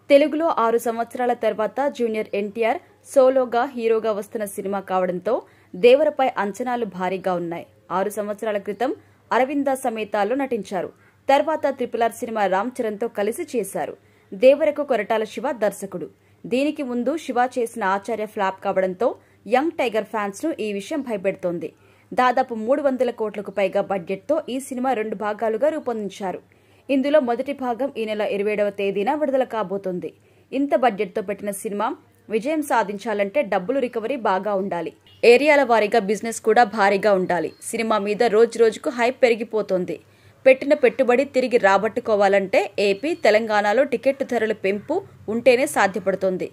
తెలుగులో 6 సంవత్సరాల తర్వాత జూనియర్ ఎన్టీఆర్ సోలోగా హీరోగా వస్తున్న సినిమా కావడంతో దేవరపై అంచనాలు భారీగా ఉన్నాయి. 6 సంవత్సరాల క్రితం అరవింద సమేతాల్లో నటించారు. తర్వాత RRR సినిమా రామ్ చరణ్తో కలిసి చేశారు. దేవరకు కొరటాల శివ దర్శకుడు. దీనికి ముందు శివ చేసిన ఆచార్య ఫ్లాప్ కావడంతో యంగ్ టైగర్ ఫ్యాన్స్ ను ఈ విషయం భయపెడుతోంది. దాదాపు 300 కోట్లకు పైగా బడ్జెట్తో ఈ సినిమా 2 భాగాలుగా రూపొందించారు. ఇందులో మొదటి భాగం ఈ నెల 27వ తేదీన విడుదల కాబోతోంది. ఇంత బడ్జెట్తో పెట్టిన సినిమా విజయం సాధించాలంటే డబ్బులు రికవరీ బాగా ఉండాలి. ఏరియాల వారీగా బిజినెస్ కూడా భారీగా ఉండాలి. సినిమా మీద రోజురోజుకు హైప్ పెరిగిపోతోంది. పెట్టిన పెట్టుబడి తిరిగి రాబట్టుకోవాలంటే ఏపీ, తెలంగాణలో టికెట్ ధరల పెంపు ఉంటేనే సాధ్యపడుతోంది.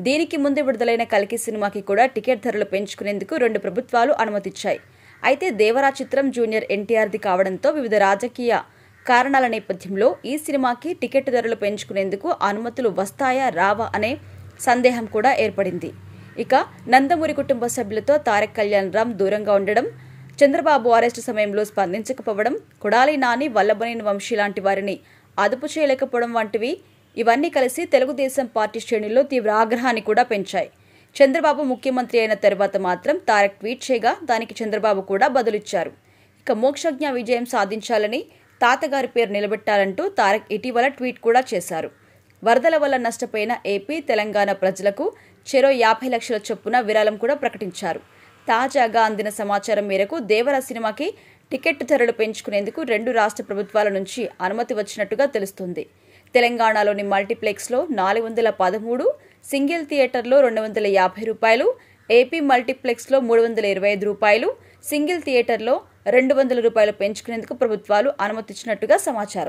దీనికి ముందు విడుదలైన కల్కి సినిమాకి కూడా టికెట్ ధరలు పెంచుకునేందుకు 2 ప్రభుత్వాలు అనుమతిచ్చాయి. అయితే దేవరా చిత్రం జూనియర్ ఎన్టీఆర్ది కావడంతో వివిధ రాజకీయ కారణాల నేపథ్యంలో ఈ సినిమాకి టికెట్ ధరలు పెంచుకునేందుకు అనుమతులు వస్తాయా రావా అనే సందేహం కూడా ఏర్పడింది. ఇక నందమూరి కుటుంబ సభ్యులతో తారక్ కళ్యాణ్ రామ్ దూరంగా ఉండడం, చంద్రబాబు అరెస్టు సమయంలో స్పందించకపోవడం, కొడాలి నాని, వల్లభనేని వంశీ లాంటి వారిని అదుపు చేయలేకపోవడం వంటివి ఇవన్నీ కలిసి తెలుగుదేశం పార్టీ శ్రేణుల్లో తీవ్ర ఆగ్రహాన్ని కూడా పెంచాయి. చంద్రబాబు ముఖ్యమంత్రి అయిన తర్వాత మాత్రం తారక్ ట్వీట్ చేయగా దానికి చంద్రబాబు కూడా బదులిచ్చారు. ఇక మోక్షజ్ఞ విజయం సాధించాలని, తాతగారి పేరు నిలబెట్టాలంటూ తారక్ ఇటీవల ట్వీట్ కూడా చేశారు. వరదల వల్ల నష్టపోయిన ఏపీ, తెలంగాణ ప్రజలకు చెరో 50 లక్షల చొప్పున విరాళం కూడా ప్రకటించారు. తాజాగా అందిన సమాచారం మేరకు దేవరా సినిమాకి టికెట్ ధరలు పెంచుకునేందుకు 2 రాష్ట్ర ప్రభుత్వాల నుంచి అనుమతి వచ్చినట్టుగా తెలుస్తుంది. తెలంగాణలోని మల్టీప్లెక్స్లో 413, సింగిల్ థియేటర్లో ₹250, ఏపీ మల్టీప్లెక్స్లో ₹325, సింగిల్ థియేటర్లో ₹200 పెంచుకునేందుకు ప్రభుత్వాలు అనుమతిచ్చినట్టుగా సమాచారం.